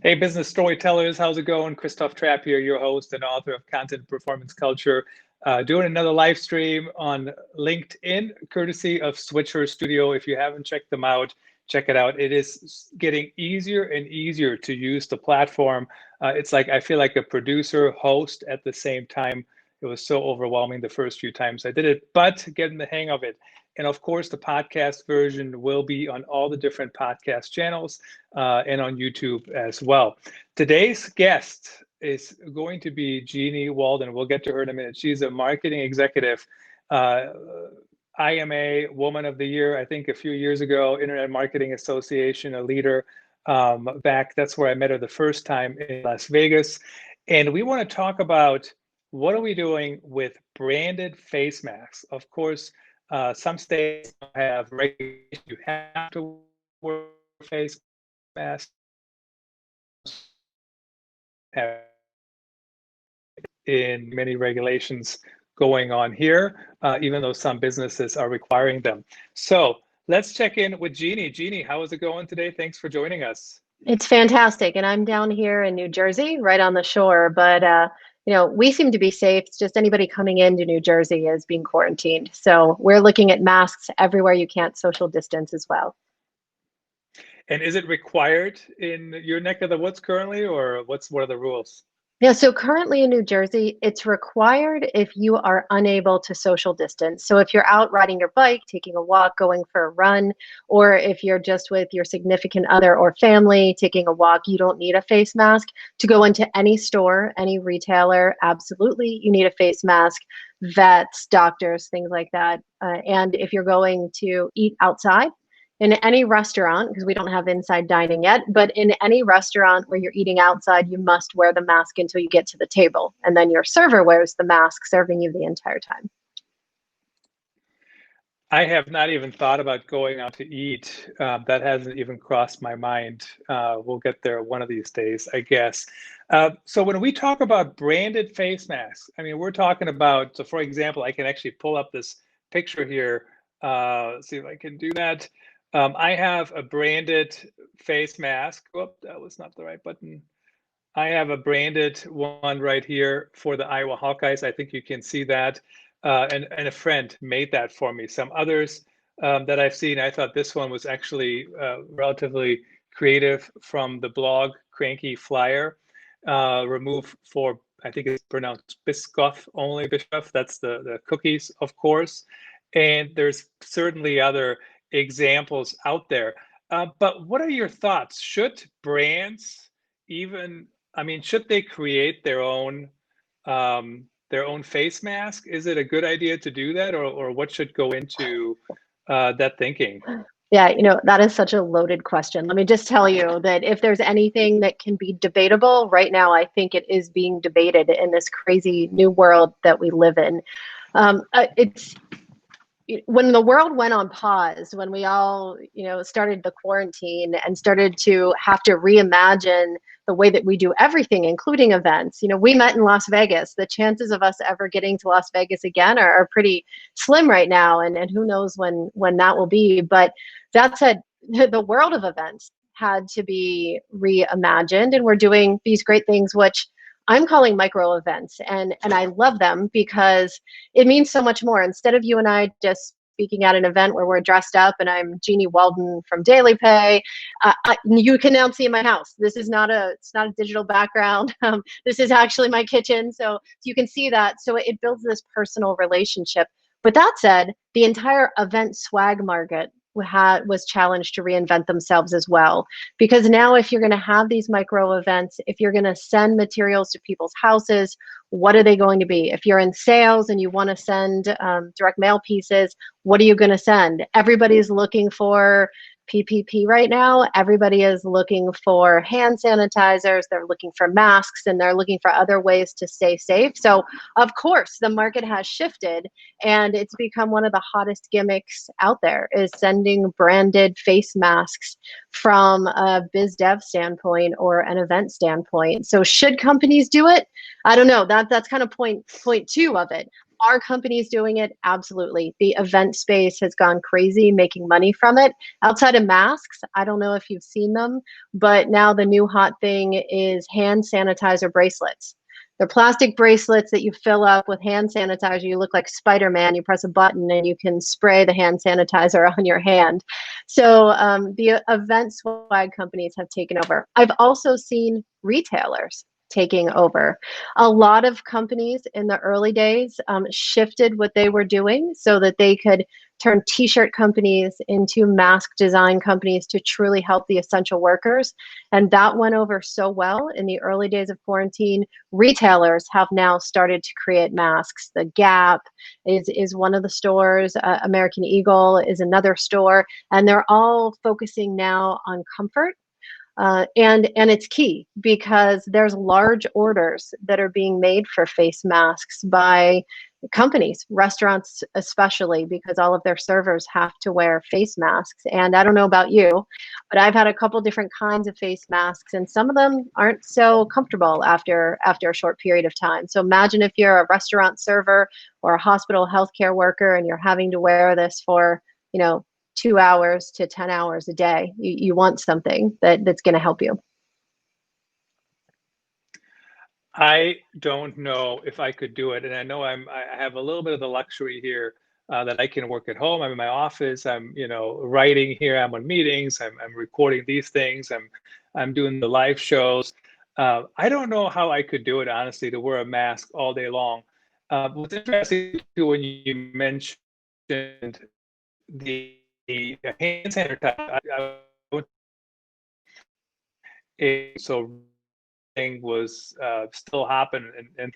Hey, business storytellers, how's it going? Christoph Trappe here, your host and author of Content Performance Culture, doing another live stream on LinkedIn, courtesy of Switcher Studio. If you haven't checked them out, check it out. It is getting easier and easier to use the platform. It's like I feel like a producer, host at the same time. It was so overwhelming the first few times I did it, but getting the hang of it. And of course, the podcast version will be on all the different podcast channels and on YouTube as well. Today's guest is going to be Jeanniey Walden. We'll get to her in a minute. She's a marketing executive, IMA Woman of the Year, I think a few years ago, Internet Marketing Association, a leader back. That's where I met her the first time in Las Vegas. And we want to talk about what are we doing with branded face masks. Of course, some states have regulations. You have to wear face masks. In many regulations going on here, even though some businesses are requiring them. So let's check in with Jeanniey. Jeanniey, how is it going today? Thanks for joining us. It's fantastic. And I'm down here in New Jersey, right on the shore. But, we seem to be safe. It's just anybody coming into New Jersey is being quarantined. So we're looking at masks everywhere you can't social distance as well. And is it required in your neck of the woods currently, or what are the rules? Yeah, so currently in New Jersey, it's required if you are unable to social distance. So if you're out riding your bike, taking a walk, going for a run, or if you're just with your significant other or family taking a walk, you don't need a face mask. To go into any store, any retailer, absolutely, you need a face mask. Vets, doctors, things like that. And if you're going to eat outside, in any restaurant, because we don't have inside dining yet, but in any restaurant where you're eating outside, you must wear the mask until you get to the table. And then your server wears the mask, serving you the entire time. I have not even thought about going out to eat. That hasn't even crossed my mind. We'll get there one of these days, I guess. So when we talk about branded face masks, I mean, we're talking about, so for example, I can actually pull up this picture here. See if I can do that. I have a branded face mask. Oh, that was not the right button. I have a branded one right here for the Iowa Hawkeyes. I think you can see that. And a friend made that for me. Some others that I've seen, I thought this one was actually relatively creative from the blog Cranky Flyer. Remove for, I think it's pronounced Biscoff only, Biscoff. That's the cookies, of course. And there's certainly other examples out there. But what are your thoughts? Should brands even, I mean, should they create their own face mask? Is it a good idea to do that, or what should go into that thinking? Yeah, that is such a loaded question. Let me just tell you that if there's anything that can be debatable right now, I think it is being debated in this crazy new world that we live in. It's when the world went on pause, when we all, started the quarantine and started to have to reimagine the way that we do everything, including events. We met in Las Vegas. The chances of us ever getting to Las Vegas again are pretty slim right now, and who knows when that will be. But that said, the world of events had to be reimagined, and we're doing these great things, which I'm calling micro events, and I love them because it means so much more. Instead of you and I just speaking at an event where we're dressed up and I'm Jeanniey Walden from Daily Pay, you can now see in my house. It's not a digital background. This is actually my kitchen, so you can see that. So it builds this personal relationship. But that said, the entire event swag market was challenged to reinvent themselves as well. Because now if you're going to have these micro events, if you're going to send materials to people's houses, what are they going to be? If you're in sales and you want to send direct mail pieces, what are you going to send? Everybody's looking for PPP right now. Everybody is looking for hand sanitizers, they're looking for masks, and they're looking for other ways to stay safe. So of course the market has shifted, and it's become one of the hottest gimmicks out there is sending branded face masks from a biz dev standpoint or an event standpoint. So should companies do it? I don't know. That's kind of point two of it. Are companies doing it? Absolutely. The event space has gone crazy making money from it. Outside of masks, I don't know if you've seen them, but now the new hot thing is hand sanitizer bracelets. They're plastic bracelets that you fill up with hand sanitizer. You look like Spider-Man. You press a button and you can spray the hand sanitizer on your hand. So the event swag companies have taken over. I've also seen retailers taking over. A lot of companies in the early days shifted what they were doing so that they could turn t-shirt companies into mask design companies to truly help the essential workers. And that went over so well in the early days of quarantine. Retailers have now started to create masks. The Gap is one of the stores. American Eagle is another store. And they're all focusing now on comfort. And it's key because there's large orders that are being made for face masks by companies, restaurants especially, because all of their servers have to wear face masks. And I don't know about you, but I've had a couple different kinds of face masks, and some of them aren't so comfortable after a short period of time. So imagine if you're a restaurant server or a hospital healthcare worker and you're having to wear this for, 2 hours to 10 hours a day. You want something that's going to help you. I don't know if I could do it, and I know I have a little bit of the luxury here that I can work at home. I'm in my office. I'm writing here. I'm on meetings. I'm recording these things. I'm doing the live shows. I don't know how I could do it, honestly, to wear a mask all day long. What's interesting too, when you mentioned the hand sanitizer, so thing was still happening, and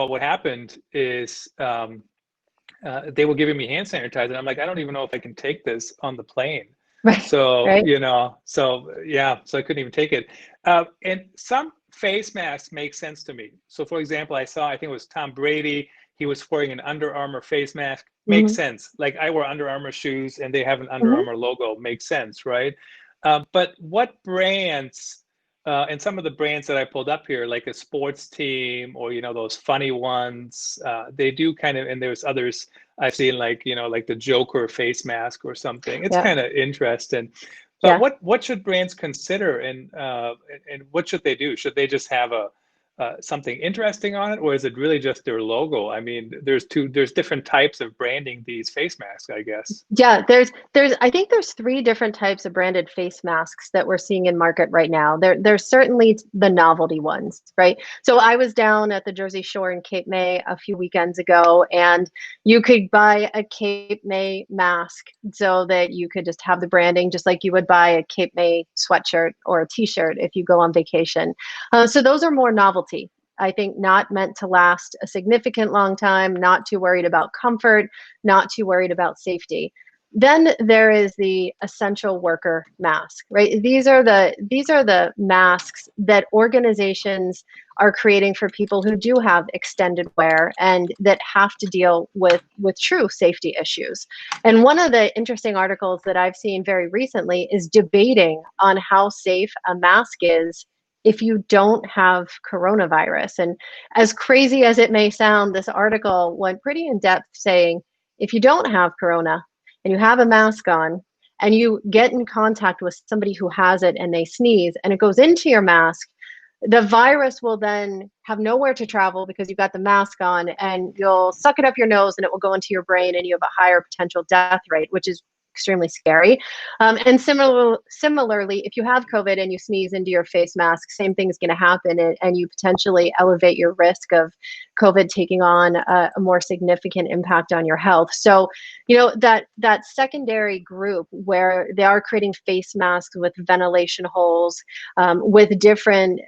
what happened is they were giving me hand sanitizer, and I'm like, I don't even know if I can take this on the plane. Right. So right. so I couldn't even take it. And some face masks make sense to me. So for example, I think it was Tom Brady. He was wearing an Under Armour face mask. Makes sense. Like I wear Under Armour shoes and they have an Under Armour logo. Makes sense, right? But what brands, and some of the brands that I pulled up here, like a sports team or, those funny ones, they do kind of, and there's others I've seen like, like the Joker face mask or something. It's kind of interesting. But what should brands consider, and what should they do? Should they just have something interesting on it, or is it really just their logo? I mean, there's different types of branding these face masks, I guess. Yeah, I think there's 3 different types of branded face masks that we're seeing in market right now. There's certainly the novelty ones, right? So I was down at the Jersey Shore in Cape May a few weekends ago, and you could buy a Cape May mask so that you could just have the branding, just like you would buy a Cape May sweatshirt or a t-shirt if you go on vacation. So those are more novelty. I think not meant to last a significant long time, not too worried about comfort, not too worried about safety. Then there is the essential worker mask, right? These are the masks that organizations are creating for people who do have extended wear and that have to deal with true safety issues. And one of the interesting articles that I've seen very recently is debating on how safe a mask is if you don't have coronavirus. And as crazy as it may sound, this article went pretty in depth saying, if you don't have corona and you have a mask on and you get in contact with somebody who has it and they sneeze and it goes into your mask, the virus will then have nowhere to travel because you've got the mask on, and you'll suck it up your nose and it will go into your brain and you have a higher potential death rate, which is extremely scary. And similarly, if you have COVID and you sneeze into your face mask, same thing is going to happen, and you potentially elevate your risk of COVID taking on a more significant impact on your health. So, that secondary group where they are creating face masks with ventilation holes, with different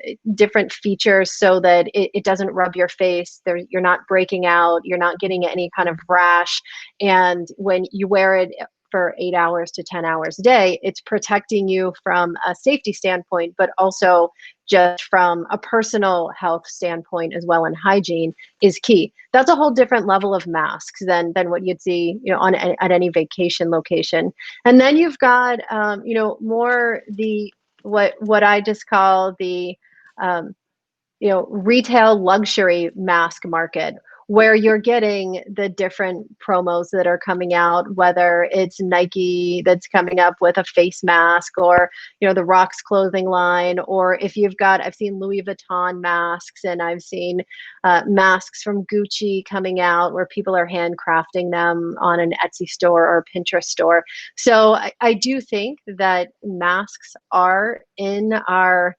features so that it doesn't rub your face. You're not breaking out. You're not getting any kind of rash. And when you wear it for 8 hours to 10 hours a day, it's protecting you from a safety standpoint, but also just from a personal health standpoint as well, and hygiene is key. That's a whole different level of masks than what you'd see, at any vacation location. And then you've got, more what I just call the, retail luxury mask market, where you're getting the different promos that are coming out, whether it's Nike that's coming up with a face mask, or, you know, the Rock's clothing line, or if you've got, I've seen Louis Vuitton masks, and I've seen masks from Gucci coming out where people are handcrafting them on an Etsy store or Pinterest store. So I do think that masks are in our,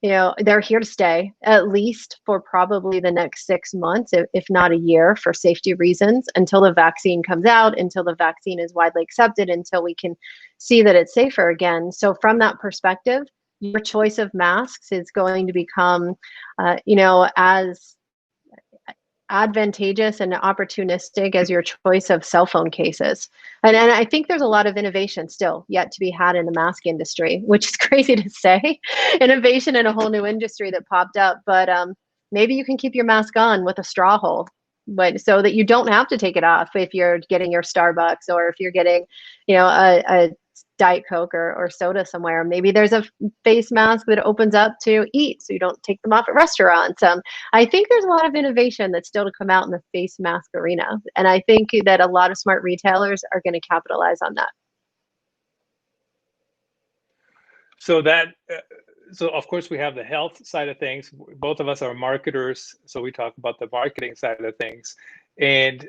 you know, they're here to stay, at least for probably the next 6 months, if not a year, for safety reasons, until the vaccine comes out, until the vaccine is widely accepted, until we can see that it's safer again. So from that perspective, your choice of masks is going to become, you know, as advantageous and opportunistic as your choice of cell phone cases. And I think there's a lot of innovation still yet to be had in the mask industry, which is crazy to say. Innovation in a whole new industry that popped up, but maybe you can keep your mask on with a straw hole, but so that you don't have to take it off if you're getting your Starbucks, or if you're getting, you know, a Diet Coke or soda somewhere. Maybe there's a face mask that opens up to eat, so you don't take them off at restaurants. I think there's a lot of innovation that's still to come out in the face mask arena, and I think that a lot of smart retailers are going to capitalize on that. So so of course we have the health side of things. Both of us are marketers, so we talk about the marketing side of things. And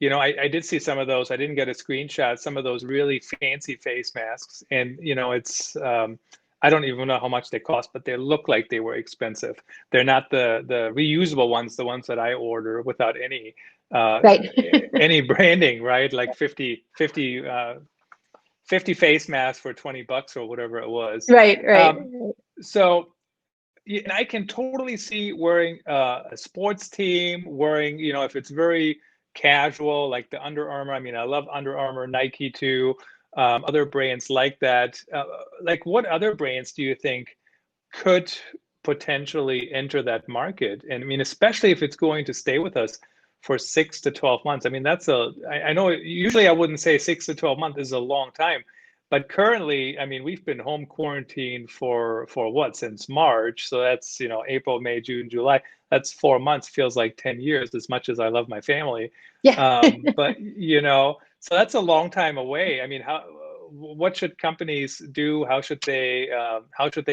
you know, I did see some of those. I didn't get a screenshot. Some of those really fancy face masks, and you know, it's I don't even know how much they cost, but they look like they were expensive. They're not the reusable ones, the ones that I order without any Right. any branding, right? Like 50 face masks for $20 or whatever it was. Right. So and I can totally see wearing a sports team, wearing, you know, if it's very casual, like the Under Armour. I mean, I love Under Armour, Nike too, other brands like that. Like, what other brands do you think could potentially enter that market? And I mean, especially if it's going to stay with us for 6 to 12 months. I mean, I know usually I wouldn't say 6 to 12 months is a long time, but currently, I mean, we've been home quarantined for what, since March. So that's, you know, April, May, June, July. That's 4 months, feels like 10 years, as much as I love my family. Yeah. But, you know, so that's a long time away. I mean, what should companies do? How should they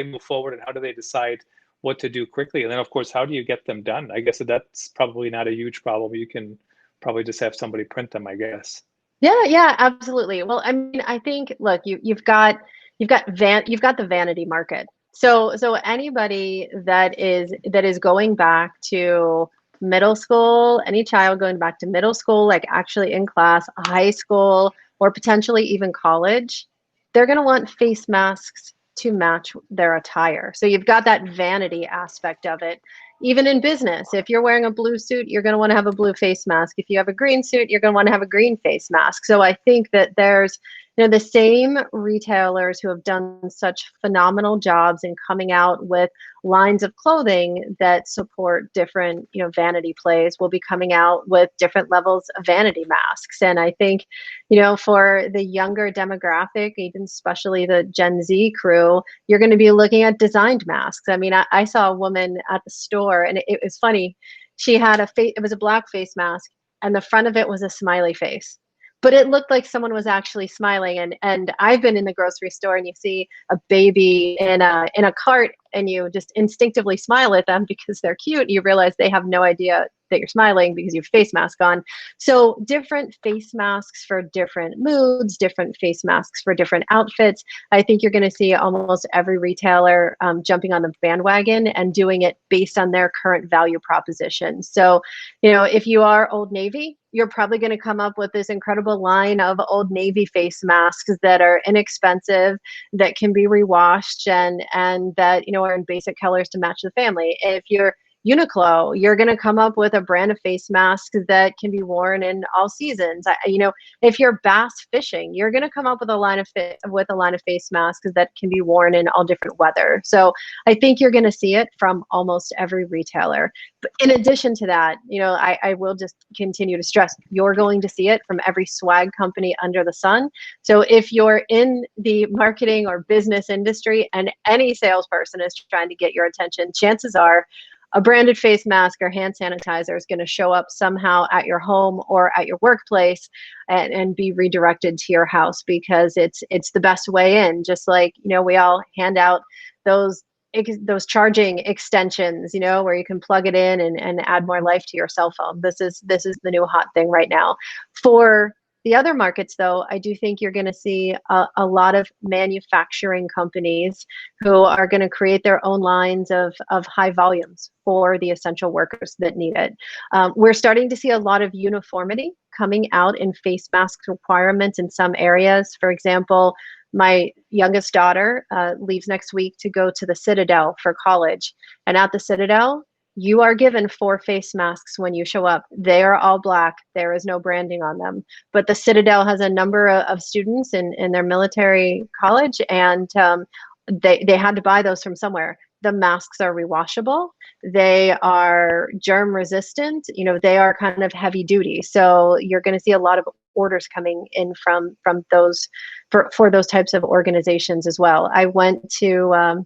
move forward, and how do they decide what to do quickly? And then, of course, how do you get them done? I guess that's probably not a huge problem. You can probably just have somebody print them, I guess. Yeah, absolutely. Well, I mean, I think, look, you've got the vanity market. So anybody that is going back to middle school, any child going back to middle school, like actually in class, high school, or potentially even college, they're going to want face masks to match their attire. So you've got that vanity aspect of it. Even in business, if you're wearing a blue suit, you're going to want to have a blue face mask. If you have a green suit, you're going to want to have a green face mask. So I think that there's, you know, the same retailers who have done such phenomenal jobs in coming out with lines of clothing that support different, you know, vanity plays will be coming out with different levels of vanity masks. And I think, you know, for the younger demographic, even especially the Gen Z crew, you're going to be looking at designed masks. I mean, I saw a woman at the store, and it was funny. She had it was a black face mask, and the front of it was a smiley face, but it looked like someone was actually smiling. And I've been in the grocery store, and you see a baby in a cart, and you just instinctively smile at them because they're cute. You realize they have no idea that you're smiling because you have face mask on. So different face masks for different moods, different face masks for different outfits. I think you're going to see almost every retailer jumping on the bandwagon and doing it based on their current value proposition. So, you know, if you are Old Navy, you're probably going to come up with this incredible line of Old Navy face masks that are inexpensive, that can be rewashed, and that, you know, are in basic colors to match the family. If you're Uniqlo, you're going to come up with a brand of face masks that can be worn in all seasons. You know, if you're bass fishing, you're going to come up with a line of face masks that can be worn in all different weather. So I think you're going to see it from almost every retailer. But in addition to that, you know, I will just continue to stress, you're going to see it from every swag company under the sun. So if you're in the marketing or business industry and any salesperson is trying to get your attention, chances are a branded face mask or hand sanitizer is going to show up somehow at your home or at your workplace and be redirected to your house, because it's the best way in. Just like, we all hand out those charging extensions, where you can plug it in and add more life to your cell phone. This is the new hot thing right now. For the other markets, though, I do think you're going to see a lot of manufacturing companies who are going to create their own lines of high volumes for the essential workers that need it. We're starting to see a lot of uniformity coming out in face mask requirements in some areas. For example, my youngest daughter leaves next week to go to the Citadel for college. And at the Citadel, you are given 4 face masks when you show up. They are all black. There is no branding on them. But the Citadel has a number of students in their military college, and they had to buy those from somewhere. The masks are rewashable. They are germ resistant. They are kind of heavy duty. So you're going to see a lot of orders coming in from those for those types of organizations as well. I went to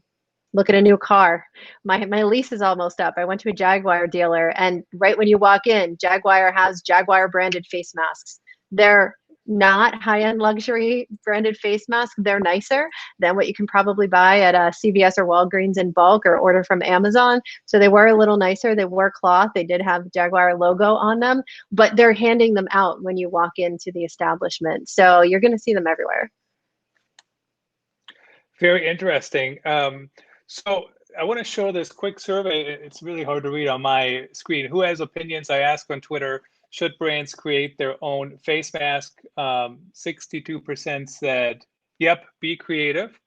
look at a new car. My lease is almost up. I went to a Jaguar dealer, and right when you walk in, Jaguar has Jaguar branded face masks. They're not high-end luxury branded face masks. They're nicer than what you can probably buy at a CVS or Walgreens in bulk or order from Amazon. So they were a little nicer. They were cloth. They did have Jaguar logo on them, but they're handing them out when you walk into the establishment. So you're going to see them everywhere. Very interesting. So I want to show this quick survey. It's really hard to read on my screen. Who has opinions? I asked on Twitter, should brands create their own face mask? 62% said, yep, be creative.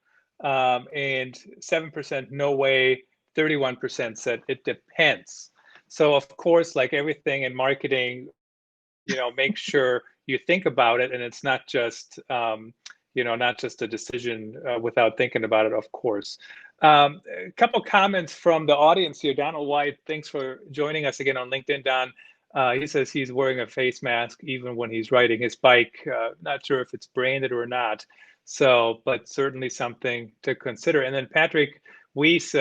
And 7% no way. 31% said it depends. So of course, like everything in marketing, make sure you think about it, and it's not just not just a decision without thinking about it, of course. A couple comments from the audience here. Donald White, thanks for joining us again on LinkedIn, Don. He says he's wearing a face mask even when he's riding his bike. Not sure if it's branded or not. So, but certainly something to consider. And then Patrick Weiss,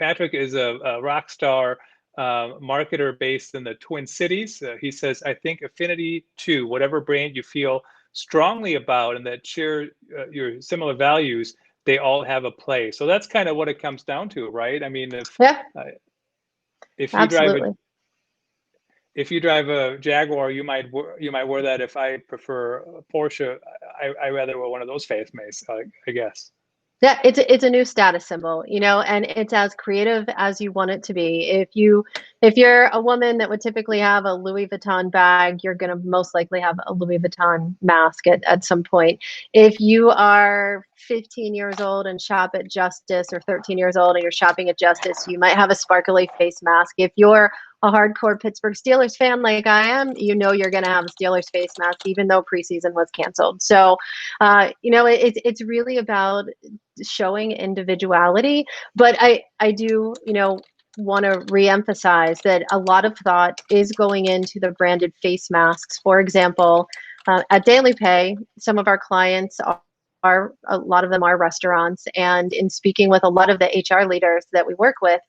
Patrick is a rock star marketer based in the Twin Cities. He says, I think affinity to whatever brand you feel strongly about and that share your similar values, they all have a play. So that's kind of what it comes down to, right? I mean, if you drive a Jaguar, you might wear that. If I prefer a Porsche, I rather wear one of those face masks, I guess. Yeah, it's a new status symbol, and it's as creative as you want it to be. If you're a woman that would typically have a Louis Vuitton bag, you're going to most likely have a Louis Vuitton mask at some point. If you are 15 years old and shop at Justice, or 13 years old and you're shopping at Justice, you might have a sparkly face mask. If you're a hardcore Pittsburgh Steelers fan like I am, you're going to have a Steelers face mask, even though preseason was canceled. So, it's really about showing individuality. But I do, want to reemphasize that a lot of thought is going into the branded face masks. For example, at Daily Pay, some of our clients are a lot of them are restaurants, and in speaking with a lot of the HR leaders that we work with,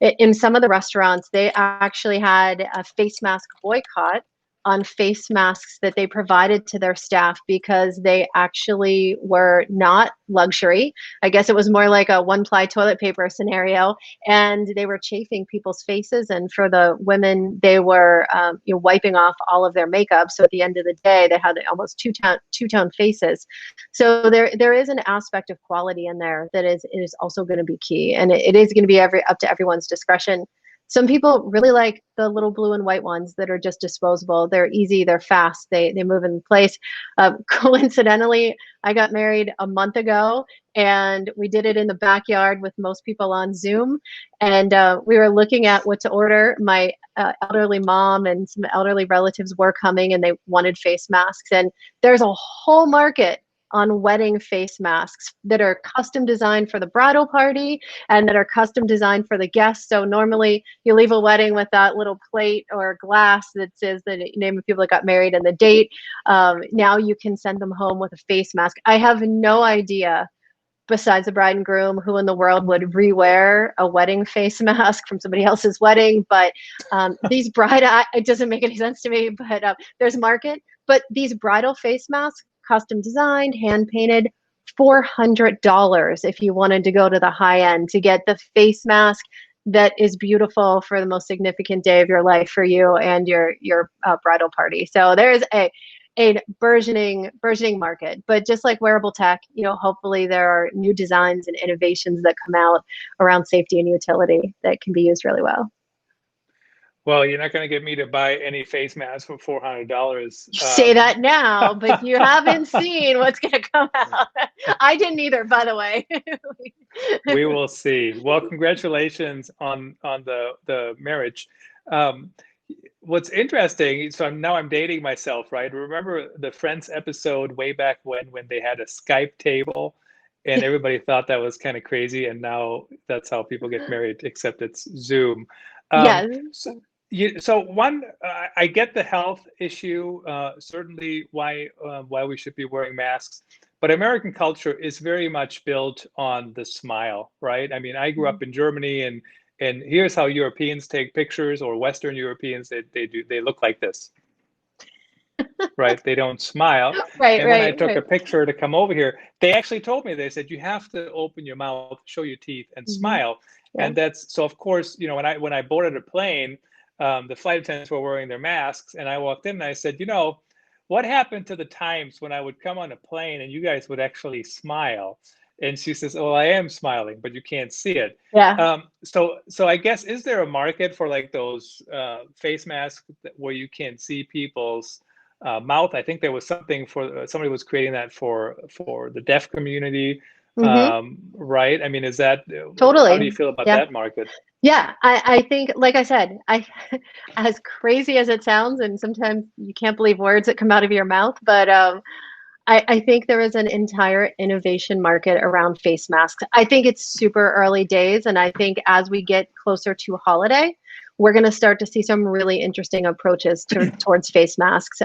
in some of the restaurants, they actually had a face mask boycott on face masks that they provided to their staff because they actually were not luxury. I guess it was more like a one-ply toilet paper scenario, and they were chafing people's faces. And for the women, they were wiping off all of their makeup. So at the end of the day, they had almost two-tone faces. So there is an aspect of quality in there that is also going to be key, and it is going to be up to everyone's discretion. Some people really like the little blue and white ones that are just disposable. They're easy, they're fast, they move in place. Coincidentally, I got married a month ago, and we did it in the backyard with most people on Zoom. And we were looking at what to order. My elderly mom and some elderly relatives were coming, and they wanted face masks. And there's a whole market on wedding face masks that are custom designed for the bridal party and that are custom designed for the guests. So normally you leave a wedding with that little plate or glass that says the name of people that got married and the date. Now you can send them home with a face mask. I have no idea, besides the bride and groom, who in the world would rewear a wedding face mask from somebody else's wedding? But these it doesn't make any sense to me, but there's a market. But these bridal face masks, custom designed, hand painted, $400 if you wanted to go to the high end to get the face mask that is beautiful for the most significant day of your life for you and your bridal party. So there is a burgeoning market. But just like wearable tech, hopefully there are new designs and innovations that come out around safety and utility that can be used really well. Well, you're not going to get me to buy any face masks for $400. You say that now, but you haven't seen what's going to come out. I didn't either, by the way. We will see. Well, congratulations on the marriage. What's interesting, so now I'm dating myself, right? Remember the Friends episode way back when they had a Skype table and everybody thought that was kind of crazy, and now that's how people get married, except it's Zoom. Yeah. So one, I get the health issue, certainly why we should be wearing masks, but American culture is very much built on the smile, right? I mean, I grew up in Germany, and here's how Europeans take pictures, or Western Europeans, they look like this, right? They don't smile. Right, and when I right, took right. a picture to come over here, they actually told me, they said, you have to open your mouth, show your teeth, and smile. Yeah. And that's, so of course, when I boarded a plane, the flight attendants were wearing their masks, and I walked in and I said, what happened to the times when I would come on a plane and you guys would actually smile? And she says, "Oh, I am smiling, but you can't see it." Yeah. So I guess, is there a market for like those face masks where you can see people's mouth? I think there was something somebody was creating that for the deaf community, right? I mean, is that Totally? How do you feel about that market? Yeah, I think, like I said, as crazy as it sounds, and sometimes you can't believe words that come out of your mouth, but I think there is an entire innovation market around face masks. I think it's super early days, and I think as we get closer to holiday, we're going to start to see some really interesting approaches towards face masks.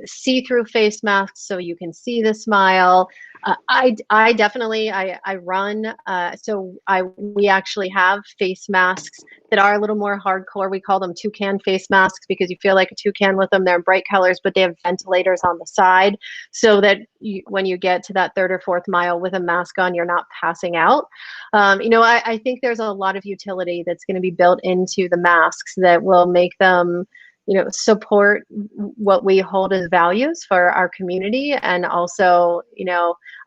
See-through face masks so you can see the smile. I definitely run. We actually have face masks that are a little more hardcore. We call them toucan face masks because you feel like a toucan with them. They're in bright colors, but they have ventilators on the side so that when you get to that third or fourth mile with a mask on, you're not passing out. I think there's a lot of utility that's going to be built into the masks that will make them support what we hold as values for our community. And also,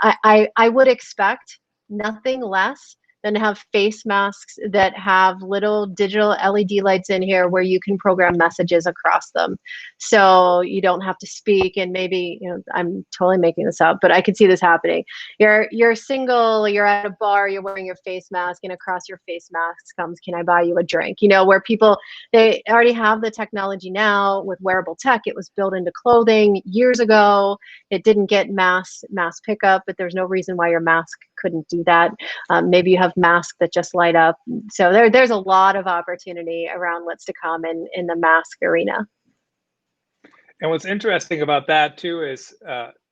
I would expect nothing less than to have face masks that have little digital LED lights in here where you can program messages across them. So you don't have to speak, and maybe, I'm totally making this up, but I could see this happening. You're single, you're at a bar, you're wearing your face mask, and across your face mask comes, "Can I buy you a drink?" Where people, they already have the technology now with wearable tech. It was built into clothing years ago. It didn't get mass pickup, but there's no reason why your mask couldn't do that. Maybe you have masks that just light up. So there's a lot of opportunity around what's to come in the mask arena. And what's interesting about that too is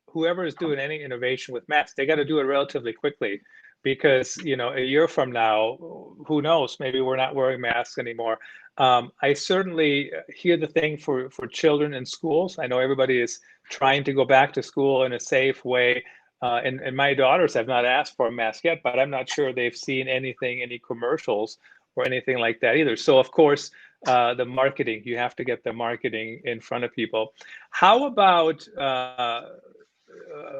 whoever is doing any innovation with masks, they got to do it relatively quickly, because a year from now, who knows, maybe we're not wearing masks anymore. I certainly hear the thing for children in schools. I know everybody is trying to go back to school in a safe way. And my daughters have not asked for a mask yet, but I'm not sure they've seen any commercials or anything like that either. So of course, the marketing, you have to get the marketing in front of people. How about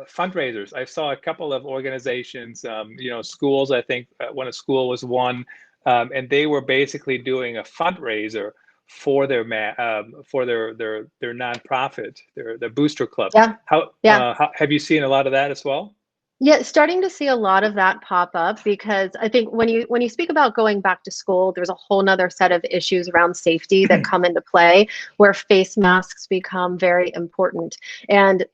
fundraisers? I saw a couple of organizations, schools, I think when a school was one, and they were basically doing a fundraiser for their nonprofit, their booster club. Yeah. How have you seen a lot of that as well? Yeah, starting to see a lot of that pop up, because I think when you speak about going back to school, there's a whole nother set of issues around safety that come into play, where face masks become very important. And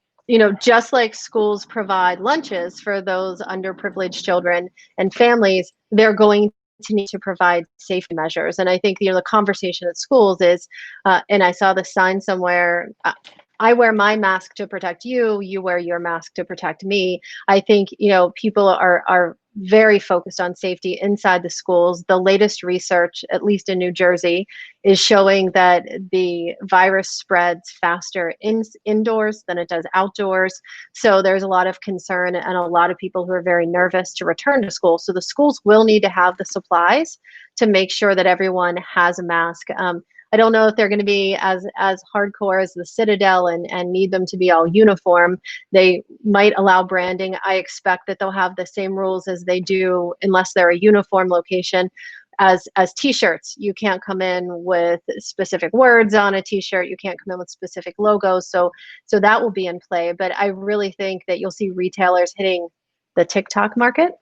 just like schools provide lunches for those underprivileged children and families, they're going to need to provide safety measures. And I think the conversation at schools is, and I saw the sign somewhere, I wear my mask to protect you, you wear your mask to protect me. I think, people are very focused on safety inside the schools. The latest research, at least in New Jersey, is showing that the virus spreads faster indoors than it does outdoors. So there's a lot of concern and a lot of people who are very nervous to return to school. So the schools will need to have the supplies to make sure that everyone has a mask. I don't know if they're going to be as hardcore as the Citadel and need them to be all uniform. They might allow branding. I expect that they'll have the same rules as they do, unless they're a uniform location, as t-shirts. You can't come in with specific words on a t-shirt. You can't come in with specific logos. So that will be in play. But I really think that you'll see retailers hitting the TikTok market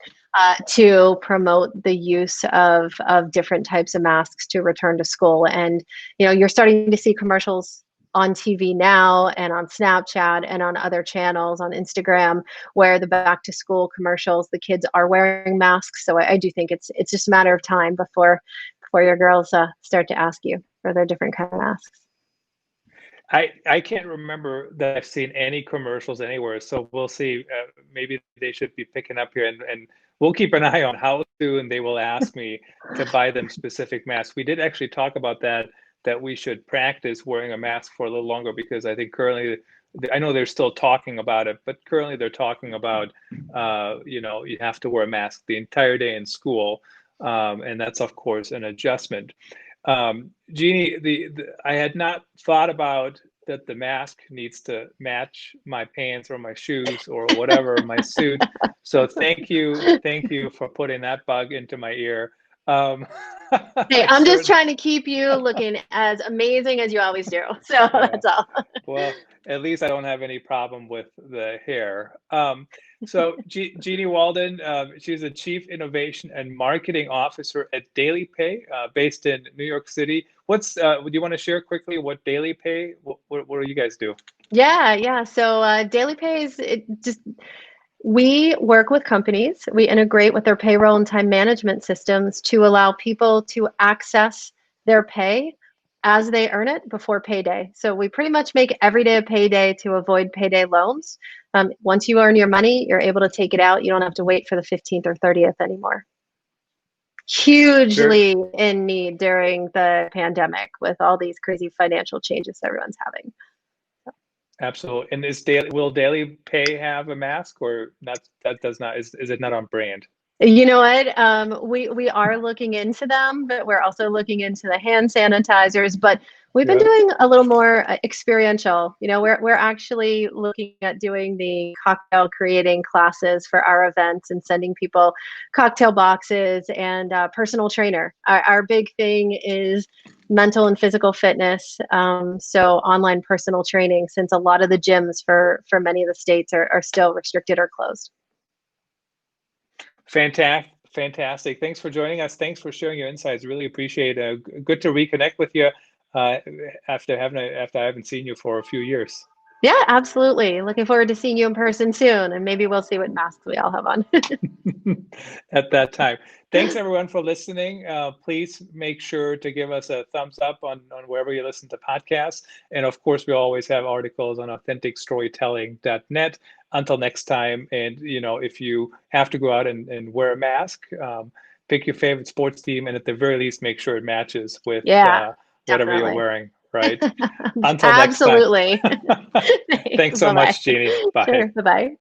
to promote the use of different types of masks to return to school. And, you're starting to see commercials on TV now and on Snapchat and on other channels on Instagram where the back to school commercials, the kids are wearing masks. So I do think it's just a matter of time before your girls start to ask you for their different kind of masks. I can't remember that I've seen any commercials anywhere, so we'll see. Maybe they should be picking up here, and we'll keep an eye on how soon they will ask me to buy them specific masks. We did actually talk about that we should practice wearing a mask for a little longer, because I think currently, I know they're still talking about it, but currently they're talking about, you have to wear a mask the entire day in school, and that's of course an adjustment. Jeannie, I had not thought about that the mask needs to match my pants or my shoes or whatever, my suit. So thank you for putting that bug into my ear. Hey, I'm just trying to keep you looking as amazing as you always do. So that's all. Well, at least I don't have any problem with the hair. So Jeanniey Walden, she's the Chief Innovation and Marketing Officer at Daily Pay, based in New York City. Do you want to share quickly what Daily Pay, what do you guys do? Yeah. So Daily Pay is we work with companies. We integrate with their payroll and time management systems to allow people to access their pay as they earn it before payday. So we pretty much make every day a payday to avoid payday loans. Once you earn your money, you're able to take it out. You don't have to wait for the 15th or 30th anymore. Hugely in need during the pandemic with all these crazy financial changes everyone's having. Absolutely. And will Daily Pay have a mask, or not? That does not. Is it not on brand? You know what? We are looking into them, but we're also looking into the hand sanitizers. But we've been doing a little more experiential. We're actually looking at doing the cocktail creating classes for our events and sending people cocktail boxes and personal trainer. Our big thing is mental and physical fitness. So online personal training, since a lot of the gyms for many of the states are still restricted or closed. Fantastic. Thanks for joining us. Thanks for sharing your insights. Really appreciate it. Good to reconnect with you after I haven't seen you for a few years. Yeah, absolutely. Looking forward to seeing you in person soon, and maybe we'll see what masks we all have on. At that time. Thanks everyone for listening. Please make sure to give us a thumbs up on wherever you listen to podcasts. And of course, we always have articles on authenticstorytelling.net. Until next time, and if you have to go out and wear a mask, pick your favorite sports team, and at the very least, make sure it matches with whatever you're wearing. Right. Until next time. Absolutely. Thanks so much, Jeannie. Bye. Sure. Bye-bye.